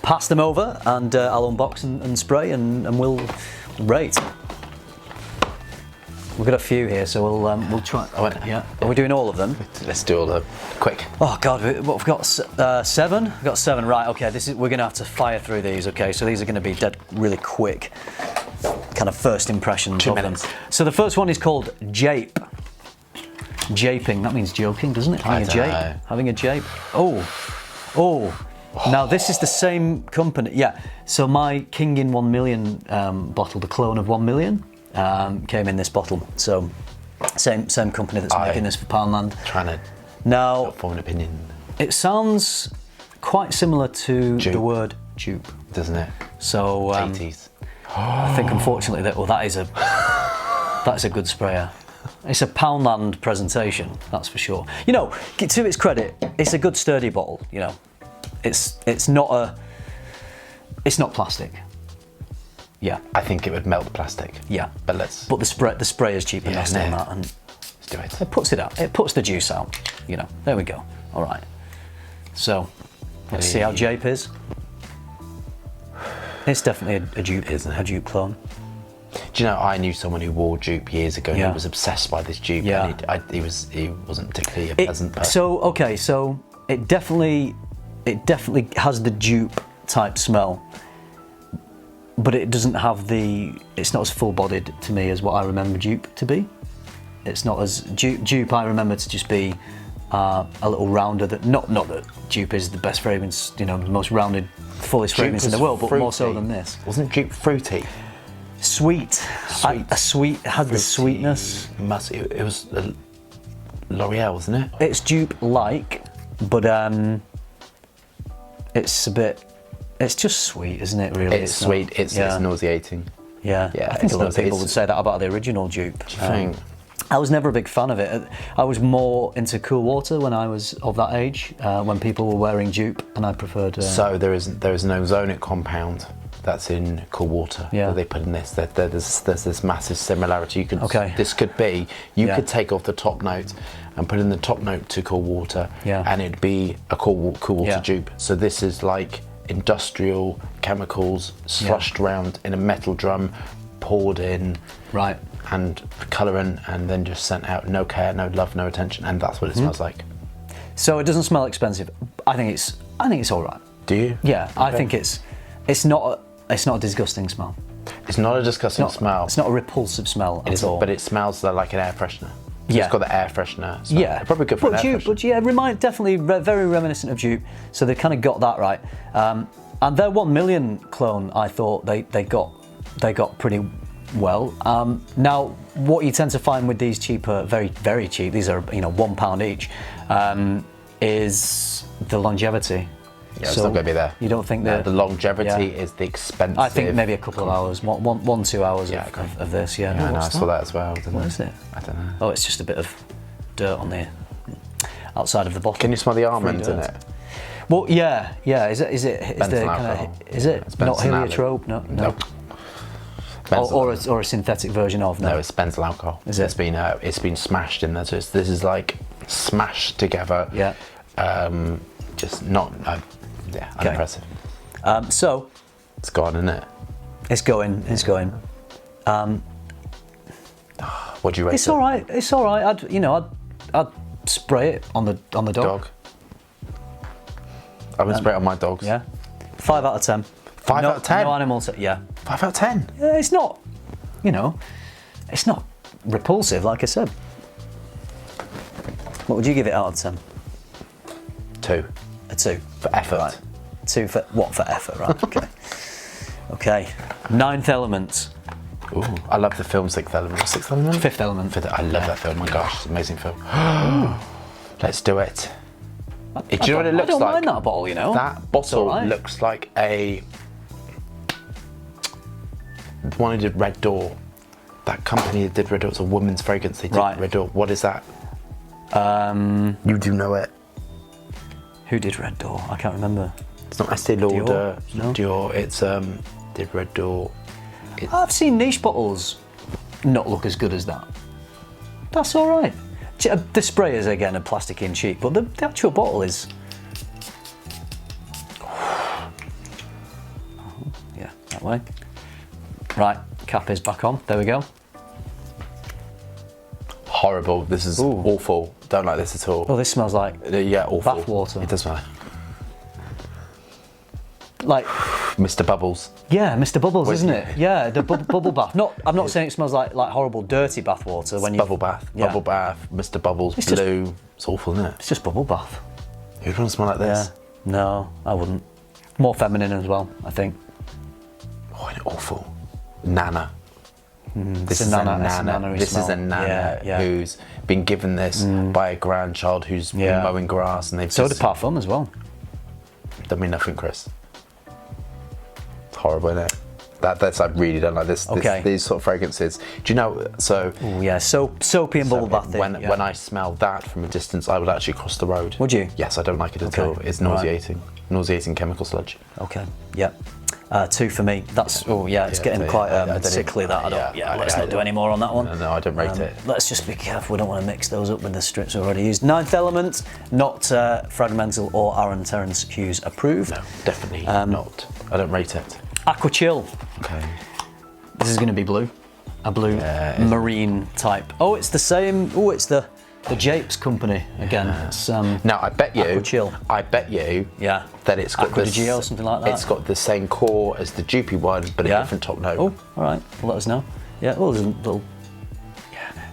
pass them over, and I'll unbox and spray, and we'll rate. We've got a few here, so we'll try. Yeah. Are we doing all of them? Let's do all of them. Quick. Oh God, we've got 7. We've got 7. Right. Okay. We're gonna have to fire through these. Okay. So these are gonna be dead really quick. Kind of first impressions 2 of minutes. them. So the first one is called Jape. Japing. That means joking, doesn't it? Having a jape. Know. Having a jape. Oh. Now this is the same company. Yeah. So my King in 1 million bottle, the clone of 1 million, came in this bottle. So same company that's making this for Poundland. Trying to now form an opinion. It sounds quite similar to Dupe. the word dupe, Doesn't it? So 80s. I think unfortunately that is a good sprayer. It's a Poundland presentation, that's for sure. To its credit, it's a good sturdy bottle. It's not plastic. Yeah. I think it would melt plastic. Yeah. But the spray is cheaper than that, and let's do it. it puts it out. It puts the juice out. There we go. All right. So let's see how Jape is. It's definitely a dupe, isn't it? A dupe clone. Do you know, I knew someone who wore dupe years ago and he was obsessed by this dupe. Yeah. And he wasn't particularly a pleasant person. So it definitely has the dupe type smell, but it doesn't have it's not as full-bodied to me as what I remember dupe to be. It's not as dupe. I remember to just be a little rounder. Not that dupe is the best fragrance, the most rounded, fullest fragrance in the world, but more so than this. Wasn't dupe fruity? Sweet. It had the sweetness. It was L'Oreal, wasn't it? It's dupe-like, but it's just sweet, isn't it, really? It's sweet, it's nauseating. Yeah, I think a lot of people would say that about the original dupe. Do you think? I was never a big fan of it. I was more into cool water when I was of that age, when people were wearing dupe, and I preferred... So there is an ozonic compound that's in cool water that they put in this. There's this massive similarity. This could be, you could take off the top note and put in the top note to cool water, and it'd be a cool water dupe. So this is like industrial chemicals sloshed around in a metal drum, poured in. Right. and colouring, and then just sent out. No care, no love, no attention, and that's what it smells like. So it doesn't smell expensive. I think it's all right. Do you? Yeah, okay. I think it's not a disgusting smell. It's not a disgusting smell. It's not a repulsive smell at all. But it smells like an air freshener. Yeah. It's got the air freshener smell. Yeah. Probably good for an air freshener. But yeah, definitely very reminiscent of dupe. So they kind of got that right. And their 1 million clone, I thought they got pretty well. Now, what you tend to find with these cheaper, very cheap, these are £1 each, is the longevity. Yeah, it's not going to be there. You don't think that the longevity is the expensive? I think maybe a couple of hours, 1-2 hours of this. Yeah, yeah, I saw that as well. What is it? I don't know. Oh, it's just a bit of dirt on the outside of the bottle. Can you smell the almonds in it? Well, yeah. Is it not heliotrope? No. Or a synthetic version of? No, it's benzyl alcohol. Is it? It's been smashed in there. So this is like smashed together. Yeah. Just not. Unimpressive. So it's gone, isn't it? It's going. What do you rate It's all right. It's all right. I'd spray it on the dog. I would spray it on my dogs. Yeah. 5 out of 10. 5 out of 10. No animals. Yeah. 5 out of 10. Yeah, it's not. It's not repulsive, like I said. What would you give it out of 10? 2. A 2 for effort. Right. 2 for what? For effort, right? Okay. Okay. Ninth Element. Ooh, I love the film Sixth Element. Sixth Element? Fifth Element. I love that film. My gosh, it's an amazing film. Let's do it. Do you know what it looks like? I don't mind that bottle. That bottle looks like the one who did Red Door. That company that did Red Door. It's a woman's fragrance. They did Red Door. What is that? You do know it. Who did Red Door? I can't remember. It's not Estee Lauder. No? Dior. It's did Red Door. I've seen niche bottles not look as good as that. That's all right. The sprayers again are plastic and cheap, but the actual bottle is. Yeah, that way. Right, cap is back on. There we go. Horrible. This is awful. Don't like this at all. Oh, this smells like awful. bath water. It does smell like Mr. Bubbles. Yeah, Mr. Bubbles, isn't it? Yeah, the bubble bath. I'm not saying it smells like horrible dirty bath water when you bubble bath. Yeah. Bubble bath. Mr. Bubbles. It's blue. It's awful, isn't it? It's just bubble bath. Who'd want to smell like this? Yeah. No, I wouldn't. More feminine as well, I think. Oh, awful. Nana. This is a nana who's been given this by a grandchild who's been mowing grass, and they've so did Parfum as well. Don't mean nothing, Chris. It's horrible, isn't it? That's I really don't like this. These sort of fragrances. Do you know? So soapy and bubble bath. When I smell that from a distance, I would actually cross the road. Would you? Yes, I don't like it at all. It's nauseating. Nauseating chemical sludge. Okay. Yeah. 2 for me. That's it's getting quite sickly. That let's not do any more on that one. No, I don't rate it. Let's just be careful. We don't want to mix those up with the strips we've already used. Ninth Element, not FRAG-MENTAL or Aaron Terence Hughes approved. No, definitely not. I don't rate it. Aqua Chill. Okay. This is going to be blue. A blue marine type. Oh, it's the same. Oh, it's the Japes company again. It's, now I bet you. Aqua Chill. I bet you. Yeah. That it's got Aqua di Gio or something like that. It's got the same core as the Cheapy one, but a different top note. Oh, all right. Well, let us know. Yeah. Oh, there's a little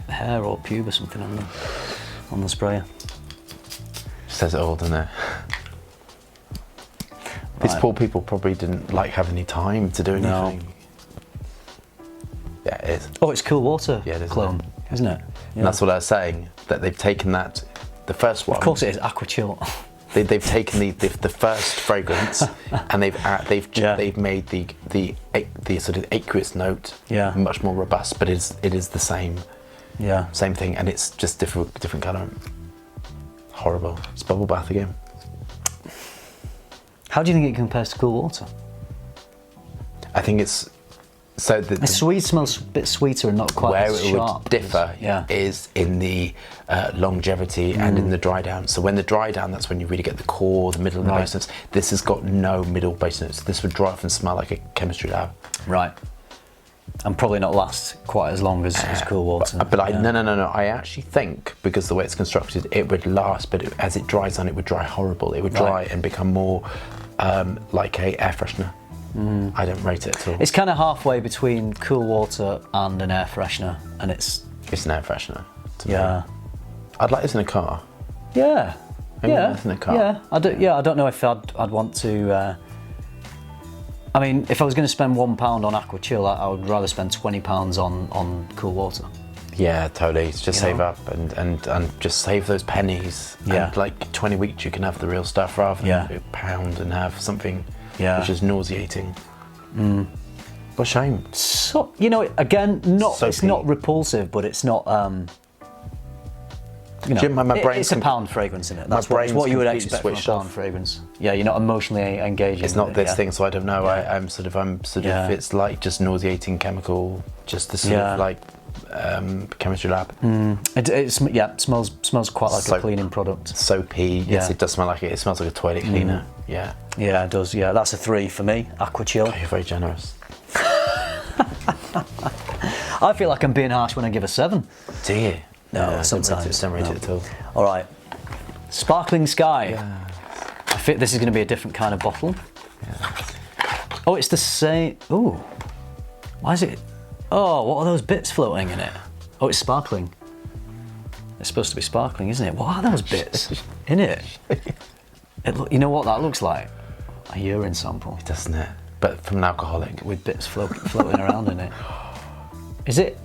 hair or pube or something on the sprayer. Says it all, doesn't it? These poor people probably didn't have any time to do anything. No. Yeah, it is. Oh, it's Cool Water clone, isn't it? Yeah. And that's what I was saying. That they've taken the first one. Of course, it is Aqua Chill. They've taken the first fragrance and they've made the sort of aqueous note much more robust, but it is the same thing, and it's just different colour. Horrible. It's bubble bath again. How do you think it compares to Cool Water? I think it's the sweet smells a bit sweeter and not quite where as it sharp. would differ is in the longevity and in the dry down. So when the dry down, that's when you really get the core, the middle, and the base notes. This has got no middle base notes. This would dry off and smell like a chemistry lab. Right. And probably not last quite as long as cool water. But no. I actually think, because the way it's constructed, it would last, but as it dries on, it would dry horrible. It would dry and become more like a air freshener. I don't rate it at all. It's kind of halfway between cool water and an air freshener, and it's an air freshener. To me. I'd like this in a car. Yeah. In a car. Yeah. I don't know if I'd want to. I mean, if I was going to spend £1 on Aqua Chill, I would rather spend £20 on cool water. Yeah, totally. Just save up and just save those pennies. Yeah. And like 20 weeks, you can have the real stuff rather than £1 and have something which is nauseating. What a shame. So, you know, again, it's not repulsive, but it's not. You know, it's a pound fragrance in it. That's what you would expect from a pound fragrance. Yeah, you're not emotionally engaging. It's not this thing, so I don't know. I'm sort of. It's like just nauseating chemical, just the sort of like chemistry lab. It smells quite like a cleaning product. Soapy. Yes, it does smell like it. It smells like a toilet cleaner. Yeah. Yeah, it does. Yeah, that's a 3 for me. Aqua Chill. Oh, you're very generous. I feel like I'm being harsh when I give a 7. Do you? No, sometimes. Don't rate it at all. All right. Sparkling Sky. Yeah. I think this is going to be a different kind of bottle. Yeah. Oh, it's the same. Ooh. Why is it? Oh, what are those bits floating in it? Oh, it's sparkling. It's supposed to be sparkling, isn't it? What are those bits in it? You know what that looks like? A urine sample. Doesn't it? But from an alcoholic. With bits floating around in it.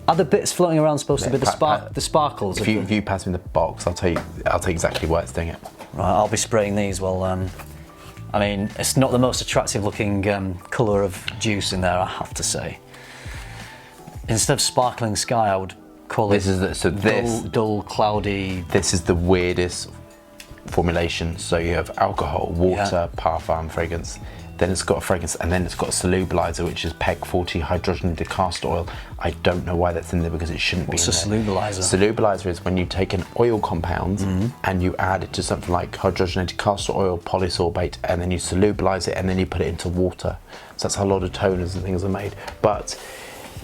Are the bits floating around supposed to be the sparkles? If you pass me the box, I'll tell you exactly why it's doing it. Right, I'll be spraying these. Well, I mean, it's not the most attractive looking colour of juice in there, I have to say. Instead of Sparkling Sky, I would call it dull, cloudy. This is the weirdest formulation. So you have alcohol, water, parfum, fragrance. Then it's got a fragrance, and then it's got a solubilizer, which is PEG 40 hydrogenated castor oil. I don't know why that's in there, because it shouldn't be in there. What's a solubilizer? Solubilizer is when you take an oil compound and you add it to something like hydrogenated castor oil, polysorbate, and then you solubilize it, and then you put it into water. So that's how a lot of toners and things are made. But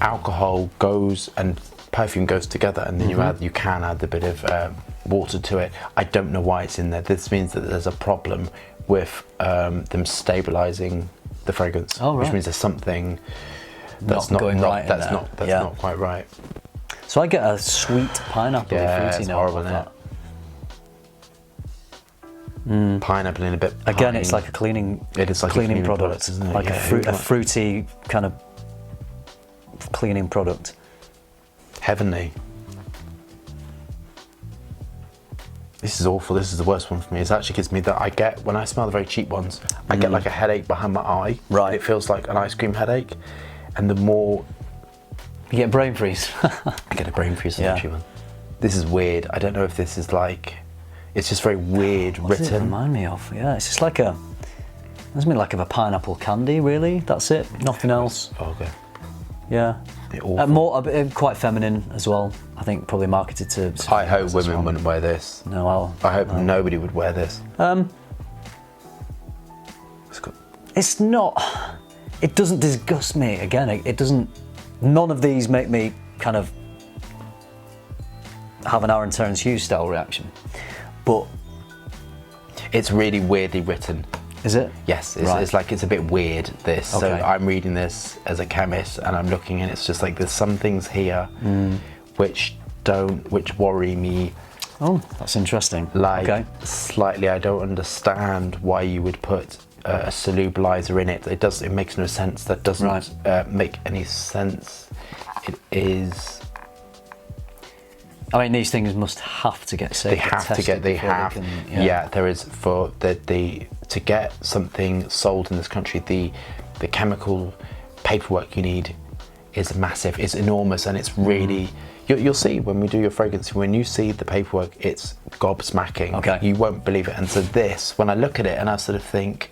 alcohol goes and perfume goes together, and then you can add a bit of water to it. I don't know why it's in there. This means that there's a problem with them stabilizing the fragrance, which means there's something that's not quite right. So I get a sweet pineapple fruity note. Horrible, isn't it? Pineapple in a bit. Again, it's like a cleaning. It is like cleaning a cleaning product, isn't it? like a fruity kind of cleaning product. Heavenly. This is awful. This is the worst one for me. It actually gives me that I get, when I smell the very cheap ones, I get like a headache behind my eye. Right. It feels like an ice cream headache. And the more... You get brain freeze. I get a brain freeze on the cheap one. This is weird. I don't know if this is like... It's just very weird What does it remind me of? Yeah, it's just like a... It's like a pineapple candy, really. That's it. Nothing else. Okay. Yeah. Quite feminine as well. I think probably marketed to. I hope women wouldn't wear this. No, I hope nobody would wear this. It's not. It doesn't disgust me. Again, it doesn't. None of these make me kind of have an Aaron Terence Hughes style reaction. But it's really weirdly written. Is it? Yes, it's like, it's a bit weird, this. Okay. So I'm reading this as a chemist, and I'm looking, and it's just like there's some things here which worry me. Oh, that's interesting. Like slightly, I don't understand why you would put a solubilizer in it. It makes no sense. That doesn't make any sense. It is. I mean, these things must have to get safe. There is for to get something sold in this country, the chemical paperwork you need is massive. It's enormous, and it's really. You'll see when we do your fragrance. When you see the paperwork, it's gobsmacking. Okay. You won't believe it. And so this, when I look at it, and I sort of think,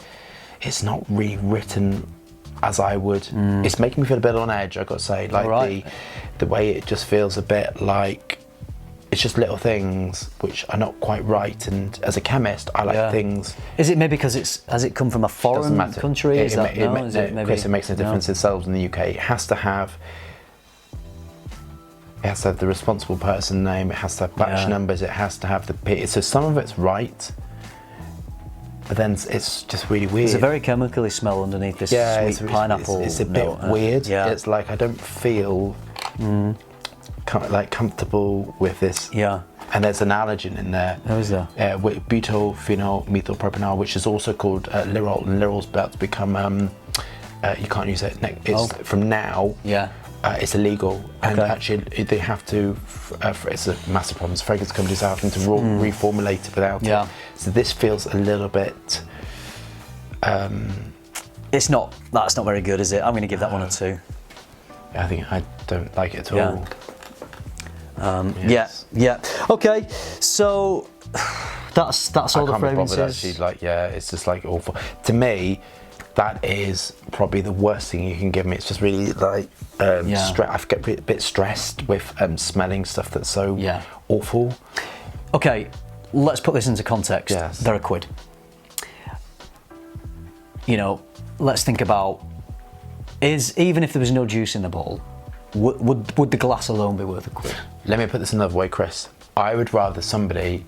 it's not really written as I would. It's making me feel a bit on edge. I've got to say, like the way it just feels a bit like. It's just little things which are not quite right, and as a chemist, I like things. Is it maybe because has it come from a foreign country? Chris, it makes no difference. It's sold in the UK. It has to have It has to have the responsible person name. It has to have batch numbers. It has to have the P. So some of it's right, but then it's just really weird. There's a very chemically smell underneath this sweet pineapple. It's a bit weird. Yeah. It's like I don't feel comfortable with this. Yeah. And there's an allergen in there. How is there? Butyl phenol methylpropanol, which is also called lirol, and lirol's about to become. You can't use it. It's from now. Yeah. It's illegal, and actually they have to. It's a massive problem. So fragrance companies are having to reformulate it without it. So this feels a little bit. It's not. That's not very good, is it? I'm going to give that 1 or 2. I think I don't like it at all. Yes. Yeah. Okay. So that's all the fragrances. Actually, it's just like awful. To me, that is probably the worst thing you can give me. It's just really like I get a bit stressed with smelling stuff that's so awful. Okay, let's put this into context. Yes. They're a quid. You know, let's think about, even if there was no juice in the bottle, would the glass alone be worth a quid? Let me put this another way, Chris. I would rather somebody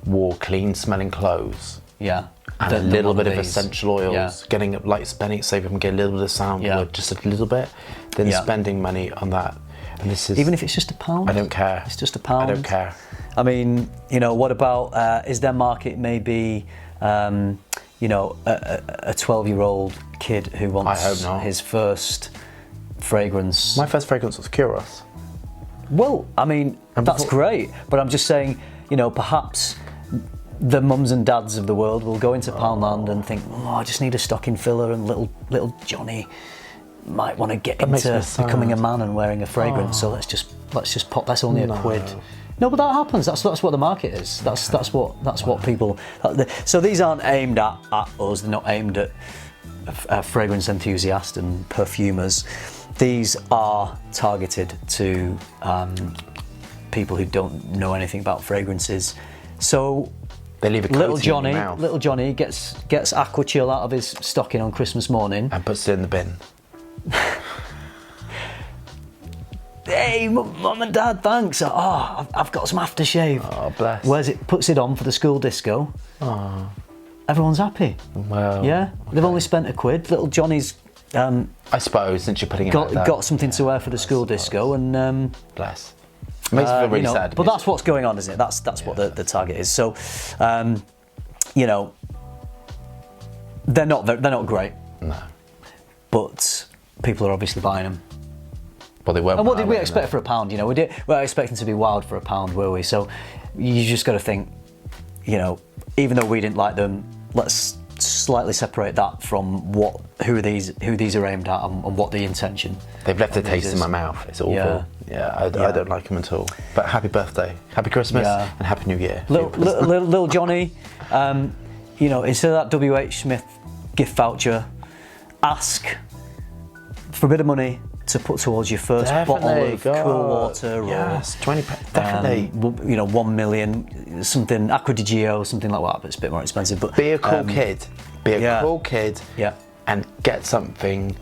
wore clean smelling clothes and a little bit of essential oils, getting up, like spending, save them, get a little bit of sandalwood, just a little bit, than spending money on that. And this is, even if it's just £1, I don't care. It's just £1. I don't care. I mean, you know, what about is their market maybe, you know, a 12-year-old kid who wants his first fragrance? My first fragrance was Curious. Well, I mean, that's great, but I'm just saying, you know, perhaps the mums and dads of the world will go into Poundland and think, oh, I just need a stocking filler, and little Johnny might want to get into becoming a man and wearing a fragrance. So let's just pop. That's only a quid. No, but that happens. That's what the market is. That's what people. So these aren't aimed at us. They're not aimed at fragrance enthusiasts and perfumers. These are targeted to people who don't know anything about fragrances. So they leave a coating in your mouth. Little Johnny gets Aqua Chill out of his stocking on Christmas morning and puts it in the bin. Hey, mum and dad, thanks. Oh, I've got some aftershave. Oh, bless. Wears it, puts it on for the school disco. Oh. Everyone's happy. Well, yeah, they've only spent a quid. Little Johnny's. I suppose since you're putting it got something to wear for the school disco, and bless. Makes me feel really sad. But that's what's going on, isn't it? That's what the target is. So, you know, they're not great. No. But people are obviously buying them. Well, they weren't. And what did we expect for £1? You know, we were expecting to be wowed for £1, were we? So you just got to think, you know, even though we didn't like them, let's slightly separate that from who these are aimed at and what the intention. They've left a taste in my mouth. It's awful. I don't like them at all. But happy birthday, happy Christmas, and happy New Year. Little Johnny, you know, instead of that WH Smith gift voucher, ask for a bit of money to put towards your first bottle of cool water, or definitely, you know, 1 million, something Acqua di Gio, something like that. But it's a bit more expensive. But be a cool kid, and get something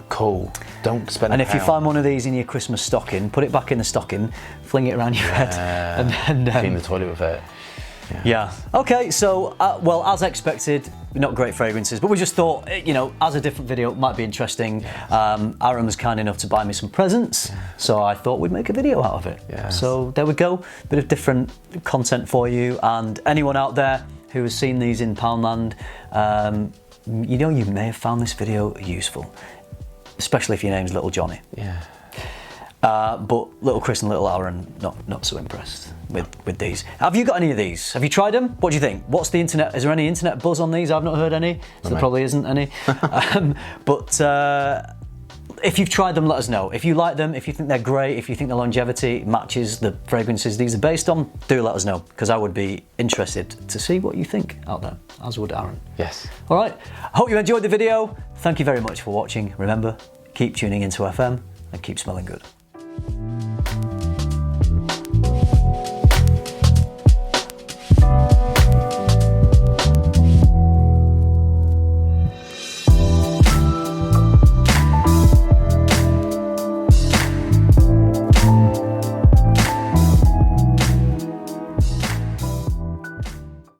cool. Don't spend. And if you find one of these in your Christmas stocking, put it back in the stocking, fling it around your head, and then clean the toilet with it. Yeah. Okay, so, well, as expected, not great fragrances, but we just thought, you know, as a different video, it might be interesting. Aaron was kind enough to buy me some presents, so I thought we'd make a video out of it. So there we go, bit of different content for you, and anyone out there who has seen these in Poundland, you know, you may have found this video useful, especially if your name's Little Johnny. But Little Chris and Little Aaron, not so impressed with these. Have you got any of these? Have you tried them? What do you think? What's the internet? Is there any internet buzz on these? I've not heard any, so there probably isn't any. But if you've tried them, let us know. If you like them, if you think they're great, if you think the longevity matches the fragrances these are based on, do let us know, because I would be interested to see what you think out there, as would Aaron. Yes. All right. I hope you enjoyed the video. Thank you very much for watching. Remember, keep tuning into FM and keep smelling good.